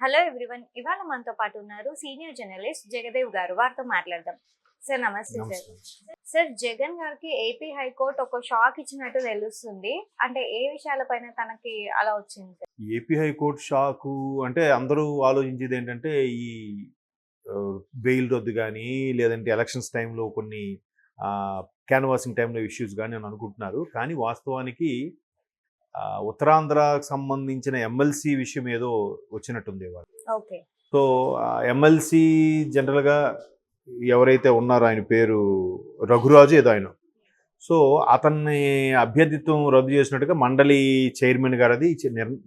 Hello everyone. ఇవాళ మనతో పాటు ఉన్నారు సీనియర్ జర్నలిస్ట్ జగదేవ్ గారు. వారితో మాట్లాడదాం. సార్ నమస్తే సార్. నమస్తే. సార్ జగన్ గారికి ఏపీ హైకోర్టు ఒక షాక్ ఇచ్చినట్టు తెలుస్తుంది. అంటే ఏ విషయాలపైన తనకి అలా వచ్చింది సార్? ఏపీ హైకోర్టు షాకు అంటే అందరూ ఆలోచించేది ఏంటంటే ఈ బెయిల్ రద్దు కానీ లేదంటే ఎలక్షన్స్ టైంలో కొన్ని క్యాన్వాసింగ్ టైంలో ఇష్యూస్ కానీ అని అనుకుంటున్నారు. కానీ వాస్తవానికి ఉత్తరాంధ్రకు సంబంధించిన ఎమ్మెల్సీ విషయం ఏదో వచ్చినట్టుంది ఇవాళ. ఓకే. సో ఎమ్మెల్సీ జనరల్గా ఎవరైతే ఉన్నారో ఆయన పేరు రఘురాజు ఏదో ఆయన. సో అతన్ని అభ్యర్థిత్వం రద్దు చేసినట్టుగా మండలి చైర్మన్ గారు అది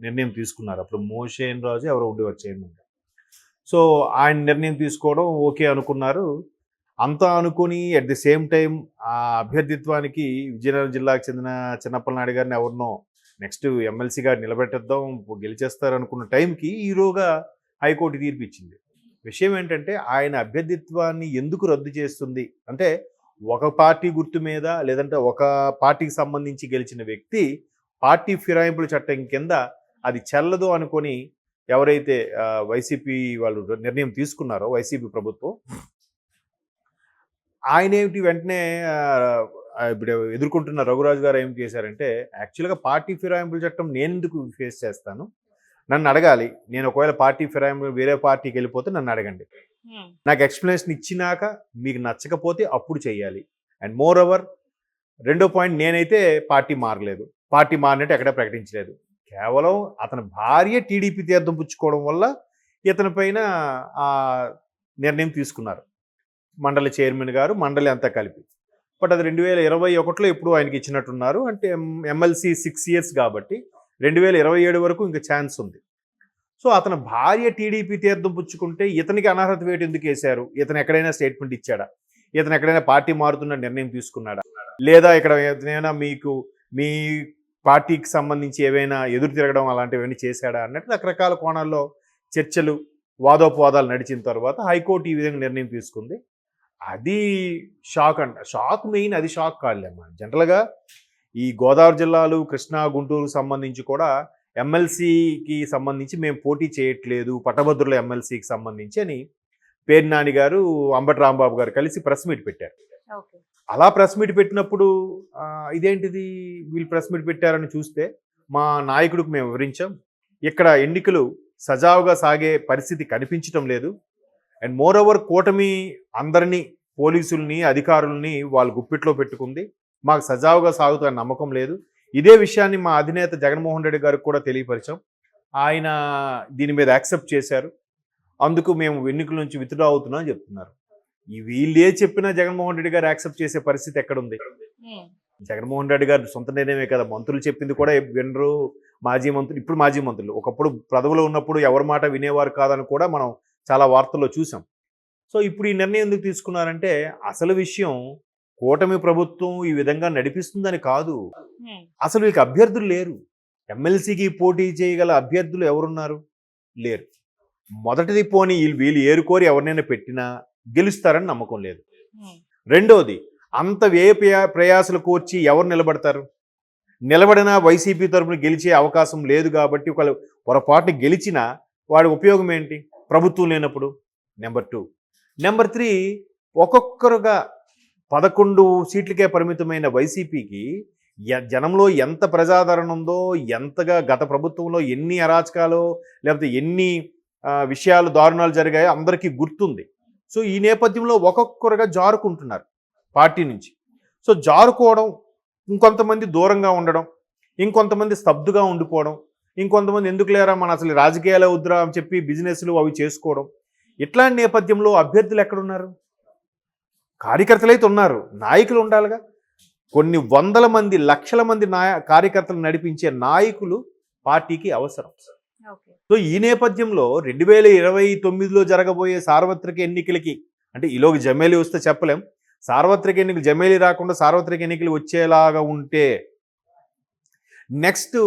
నిర్ణయం తీసుకున్నారు. అప్పుడు మోషేన్ రాజు ఎవరో ఉండేవారు చైర్మన్ గారు. సో ఆయన నిర్ణయం తీసుకోవడం ఓకే అనుకున్నారు. అంతా అనుకుని అట్ ది సేమ్ టైం ఆ అభ్యర్థిత్వానికి విజయనగరం జిల్లాకు చెందిన చిన్నప్పలనాయుడు గారిని ఎవరినో నెక్స్ట్ ఎమ్మెల్సీ గారు నిలబెట్టేద్దాం గెలిచేస్తారు అనుకున్న టైంకి ఈరోగా హైకోర్టు తీర్పు ఇచ్చింది. విషయం ఏంటంటే ఆయన అభ్యర్థిత్వాన్ని ఎందుకు రద్దు చేస్తుంది అంటే ఒక పార్టీ గుర్తు మీద లేదంటే ఒక పార్టీకి సంబంధించి గెలిచిన వ్యక్తి పార్టీ ఫిరాయింపుల చట్టం కింద అది చెల్లదు అనుకొని ఎవరైతే వైసీపీ వాళ్ళు నిర్ణయం తీసుకున్నారో వైసీపీ ప్రభుత్వం ఆయన ఏమిటి వెంటనే ఇప్పుడు ఎదుర్కొంటున్న రఘురాజు గారు ఏం చేశారంటే యాక్చువల్గా పార్టీ ఫిరాయింపుల చట్టం నేను ఎందుకు ఫేస్ చేస్తాను, నన్ను అడగాలి. నేను ఒకవేళ పార్టీ ఫిరాయింపు వేరే పార్టీకి వెళ్ళిపోతే నన్ను అడగండి. నాకు ఎక్స్ప్లెనేషన్ ఇచ్చినాక మీకు నచ్చకపోతే అప్పుడు చెయ్యాలి. అండ్ మోర్ ఓవర్ రెండో పాయింట్, నేనైతే పార్టీ మారలేదు, పార్టీ మారినట్టు ఎక్కడ ప్రకటించలేదు. కేవలం అతని భార్య టీడీపీ తీర్థం పుచ్చుకోవడం వల్ల ఇతని పైన ఆ నిర్ణయం తీసుకున్నారు మండలి చైర్మన్ గారు, మండలి అంతా కలిపి. బట్ అది 2021లో ఎప్పుడు ఆయనకి ఇచ్చినట్టున్నారు. అంటే ఎమ్మెల్సీ 6 years కాబట్టి 2027 వరకు ఇంకా ఛాన్స్ ఉంది. సో అతని భార్య టీడీపీ తీర్థం పుచ్చుకుంటే ఇతనికి అనర్హత వేటు ఎందుకు వేశారు? ఇతను ఎక్కడైనా స్టేట్మెంట్ ఇచ్చాడా? ఇతను ఎక్కడైనా పార్టీ మారుతున్న నిర్ణయం తీసుకున్నాడా? లేదా ఇక్కడ ఏదైనా మీకు మీ పార్టీకి సంబంధించి ఏవైనా ఎదురు తిరగడం అలాంటివన్నీ చేశాడా అన్నట్టు రకరకాల కోణాల్లో చర్చలు వాదోపవాదాలు నడిచిన తర్వాత హైకోర్టు ఈ విధంగా నిర్ణయం తీసుకుంది. అది షాక్ షాక్ మెయిన్ అది షాక్ కాదులేమ్మా. జనరల్గా ఈ గోదావరి జిల్లాలు కృష్ణా గుంటూరుకు సంబంధించి కూడా ఎమ్మెల్సీకి సంబంధించి మేము పోటీ చేయట్లేదు పట్టభద్రుల ఎమ్మెల్సీకి సంబంధించి అని పేరు నాని గారు అంబటి రాంబాబు గారు కలిసి ప్రెస్ మీట్ పెట్టారు. అలా ప్రెస్ మీట్ పెట్టినప్పుడు ఇదేంటిది వీళ్ళు ప్రెస్ మీట్ పెట్టారని చూస్తే మా నాయకుడికి మేము వివరించాం, ఇక్కడ ఎన్నికలు సజావుగా సాగే పరిస్థితి కనిపించటం లేదు. అండ్ మోర్ ఓవర్ కూటమి అందరినీ పోలీసుల్ని అధికారుల్ని వాళ్ళు గుప్పిట్లో పెట్టుకుంది, మాకు సజావుగా సాగుతున్న నమ్మకం లేదు. ఇదే విషయాన్ని మా అధినేత జగన్మోహన్ రెడ్డి గారికి కూడా తెలియపరిచాం. ఆయన దీని మీద యాక్సెప్ట్ చేశారు. అందుకు మేము ఎన్నికల నుంచి విత్డ్రా అవుతున్నాం అని చెప్తున్నారు. వీళ్ళే చెప్పినా జగన్మోహన్ రెడ్డి గారు యాక్సెప్ట్ చేసే పరిస్థితి ఎక్కడుంది? జగన్మోహన్ రెడ్డి గారు సొంత నిర్ణయమే కదా, మంత్రులు చెప్పింది కూడా వినరు. మాజీ మంత్రులు, ఇప్పుడు మాజీ మంత్రులు, ఒకప్పుడు పదవిలో ఉన్నప్పుడు ఎవరి మాట వినేవారు కాదని కూడా మనం చాలా వార్తల్లో చూసాం. సో ఇప్పుడు ఈ నిర్ణయం ఎందుకు తీసుకున్నారంటే అసలు విషయం కూటమి ప్రభుత్వం ఈ విధంగా నడిపిస్తుందని కాదు. అసలు వీళ్ళకి అభ్యర్థులు లేరు. ఎమ్మెల్సీకి పోటీ చేయగల అభ్యర్థులు ఎవరున్నారు? లేరు. మొదటిది పోనీ వీళ్ళు ఏరుకోరి ఎవరినైనా పెట్టినా గెలుస్తారని నమ్మకం లేదు. రెండోది, అంత వ్యయ ప్రయాసలు కోర్చి ఎవరు నిలబడతారు? నిలబడినా వైసీపీ తరఫున గెలిచే అవకాశం లేదు. కాబట్టి ఒకళ్ళు పొరపాటుని గెలిచినా వాడి ఉపయోగం ఏంటి ప్రభుత్వం లేనప్పుడు? నెంబర్ 2. నెంబర్ 3, ఒక్కొక్కరుగా 11 సీట్లకే పరిమితమైన వైసీపీకి జనంలో ఎంత ప్రజాదరణ ఉందో, ఎంతగా గత ప్రభుత్వంలో ఎన్ని అరాచకాలు లేకపోతే ఎన్ని విషయాలు దారుణాలు జరిగాయో అందరికీ గుర్తుంది. సో ఈ నేపథ్యంలో ఒక్కొక్కరుగా జారుకుంటున్నారు పార్టీ నుంచి. సో జారుకోవడం, ఇంకొంతమంది దూరంగా ఉండడం, ఇంకొంతమంది స్తబ్దుగా ఉండిపోవడం, ఇంకొంతమంది ఎందుకు లేరా మన అసలు రాజకీయాలే వద్దురా అని చెప్పి బిజినెస్లు అవి చేసుకోవడం. ఇట్లాంటి నేపథ్యంలో అభ్యర్థులు ఎక్కడున్నారు? కార్యకర్తలు అయితే ఉన్నారు, నాయకులు ఉండాలిగా. కొన్ని వందల మంది లక్షల మంది కార్యకర్తలు నడిపించే నాయకులు పార్టీకి అవసరం. సో ఈ నేపథ్యంలో 2029లో జరగబోయే సార్వత్రిక ఎన్నికలకి, అంటే ఈలోకి జమేలి వస్తే చెప్పలేం, సార్వత్రిక ఎన్నికలు జమేలి రాకుండా సార్వత్రిక ఎన్నికలు వచ్చేలాగా ఉంటే నెక్స్ట్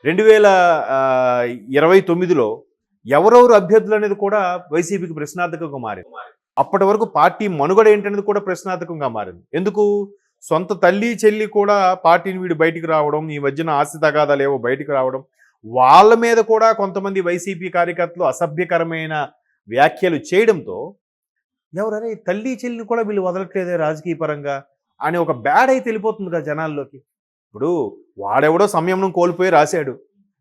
2029లో ఎవరెవరు అభ్యర్థులు అనేది కూడా వైసీపీకి ప్రశ్నార్థకంగా మారింది. అప్పటి వరకు పార్టీ మనుగడ ఏంటనేది కూడా ప్రశ్నార్థకంగా మారింది. ఎందుకు? సొంత తల్లి చెల్లి కూడా పార్టీని వీడు బయటికి రావడం, ఈ మధ్యన ఆస్తి తగాదాలు ఏవో బయటికి రావడం, వాళ్ళ మీద కూడా కొంతమంది వైసీపీ కార్యకర్తలు అసభ్యకరమైన వ్యాఖ్యలు చేయడంతో ఎవరైనా తల్లి చెల్లిని కూడా వీళ్ళు వదలట్లేదే రాజకీయ పరంగా అని ఒక బ్యాడ్ అయితే వెళ్ళిపోతుంది కదా జనాల్లోకి. ఇప్పుడు వాడెవడో సంయమనం కోల్పోయి రాశాడు,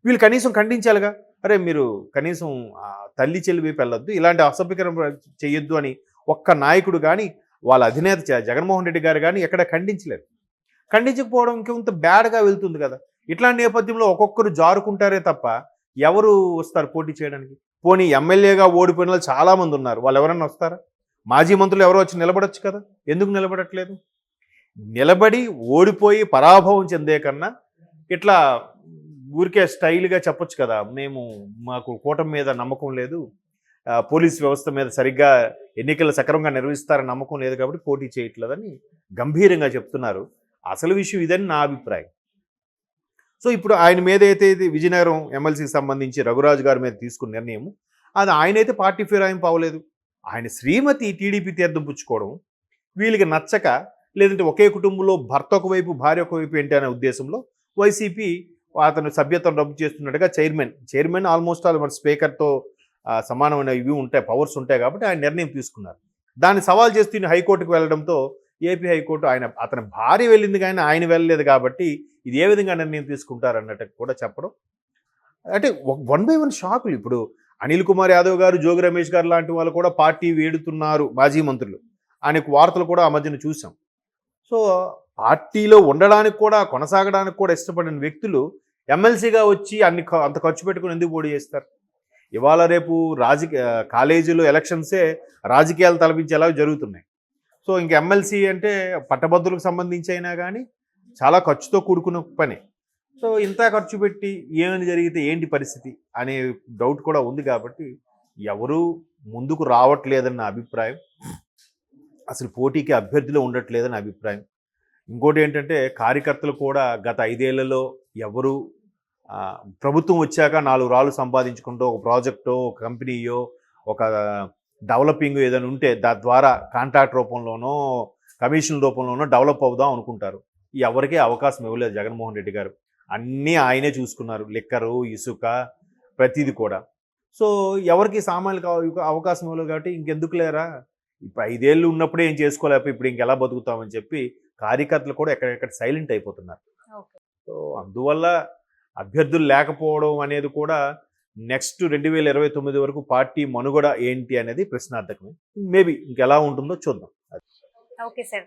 వీళ్ళు కనీసం ఖండించాలిగా. అరే మీరు కనీసం తల్లి చెల్లి వైపు వెళ్ళొద్దు, ఇలాంటి అసభ్యకరం చేయొద్దు అని ఒక్క నాయకుడు కానీ వాళ్ళ అధినేత జగన్మోహన్ రెడ్డి గారు కానీ ఎక్కడ ఖండించలేదు. ఖండించకపోవడం ఇంకొంత బ్యాడ్గా వెళ్తుంది కదా. ఇట్లాంటి నేపథ్యంలో ఒక్కొక్కరు జారుకుంటారే తప్ప ఎవరు వస్తారు పోటీ చేయడానికి? పోనీ ఎమ్మెల్యేగా ఓడిపోయిన వాళ్ళు చాలామంది ఉన్నారు, వాళ్ళు ఎవరన్నా వస్తారా? మాజీ మంత్రులు ఎవరో వచ్చి నిలబడొచ్చు కదా, ఎందుకు నిలబడట్లేదు? నిలబడి ఓడిపోయి పరాభవం చెందే కన్నా ఇట్లా ఊరికే స్టైల్గా చెప్పొచ్చు కదా, మాకు కూటమి మీద నమ్మకం లేదు, పోలీస్ వ్యవస్థ మీద సరిగ్గా ఎన్నికలు సక్రమంగా నిర్వహిస్తారని నమ్మకం లేదు కాబట్టి పోటీ చేయట్లేదని గంభీరంగా చెప్తున్నారు. అసలు విషయం ఇదని నా అభిప్రాయం. సో ఇప్పుడు ఆయన మీద అయితే విజయనగరం ఎమ్మెల్సీకి సంబంధించి రఘురాజు గారి మీద తీసుకున్న నిర్ణయం, అది ఆయనైతే పార్టీ ఫిరాయింపు అవ్వలేదు. ఆయన శ్రీమతి టీడీపీ తీర్థం పుచ్చుకోవడం వీళ్ళకి నచ్చక, లేదంటే ఒకే కుటుంబంలో భర్త ఒకవైపు భార్య ఒకవైపు ఏంటి అనే ఉద్దేశంలో వైసీపీ అతను సభ్యత్వం రద్దు చేస్తున్నట్టుగా చైర్మన్ ఆల్మోస్ట్ ఆల్ మన స్పీకర్తో సమానమైన ఇవి ఉంటాయి, పవర్స్ ఉంటాయి కాబట్టి ఆయన నిర్ణయం తీసుకున్నారు. దాన్ని సవాల్ చేస్తూ హైకోర్టుకు వెళ్ళడంతో ఏపీ హైకోర్టు అతని భార్య వెళ్ళింది కానీ ఆయన వెళ్ళలేదు కాబట్టి ఇది ఏ విధంగా నిర్ణయం తీసుకుంటారు అన్నట్టు కూడా చెప్పడం, అంటే 1 by 1 షాకులు. ఇప్పుడు అనిల్ కుమార్ యాదవ్ గారు, జోగి రమేష్ గారు లాంటి వాళ్ళు కూడా పార్టీ వేడుతున్నారు మాజీ మంత్రులు అనే వార్తలు కూడా ఆ మధ్యన చూసాం. సో పార్టీలో ఉండడానికి కూడా కొనసాగడానికి కూడా ఇష్టపడిన వ్యక్తులు ఎమ్మెల్సీగా వచ్చి అంత ఖర్చు పెట్టుకుని ఎందుకు పోటీ చేస్తారు? ఇవాళ రేపు కాలేజీలో ఎలక్షన్సే రాజకీయాలు తలపించేలా జరుగుతున్నాయి. సో ఇంక ఎమ్మెల్సీ అంటే పట్టభద్రులకు సంబంధించి అయినా కానీ చాలా ఖర్చుతో కూడుకున్న పని. సో ఇంత ఖర్చు పెట్టి ఏమైనా జరిగితే ఏంటి పరిస్థితి అనే డౌట్ కూడా ఉంది కాబట్టి ఎవరు ముందుకు రావట్లేదన్న అభిప్రాయం, అసలు పోటీకి అభ్యర్థులు ఉండట్లేదని అభిప్రాయం. ఇంకోటి ఏంటంటే కార్యకర్తలు కూడా గత 5 ఏళ్లలో ఎవరు ప్రభుత్వం వచ్చాక 4 రాళ్ళు సంపాదించుకుంటూ ఒక ప్రాజెక్టో, ఒక కంపెనీయో, ఒక డెవలపింగ్ ఏదైనా ఉంటే దాని ద్వారా కాంట్రాక్ట్ రూపంలోనో కమిషన్ రూపంలోనో డెవలప్ అవుదాం అనుకుంటారు. ఎవరికీ అవకాశం ఇవ్వలేదు జగన్మోహన్ రెడ్డి గారు. అన్నీ ఆయనే చూసుకున్నారు, లిక్కరు, ఇసుక, ప్రతిదీ కూడా. సో ఎవరికి సామాన్యులకు అవకాశం ఇవ్వలేదు కాబట్టి ఇంకెందుకు లేరా, ఇప్పుడు 5 ఏళ్ళు ఉన్నప్పుడే ఏం చేసుకోలేకపోయి ఇప్పుడు ఇంకెలా బతుకుతామని చెప్పి కార్యకర్తలు కూడా ఎక్కడెక్కడ సైలెంట్ అయిపోతున్నారు. సో అందువల్ల అభ్యర్థులు లేకపోవడం అనేది కూడా నెక్స్ట్ 2029 వరకు పార్టీ మనుగడ ఏంటి అనేది ప్రశ్నార్థకమే. మేబీ ఇంకెలా ఉంటుందో చూద్దాం. Okay sir.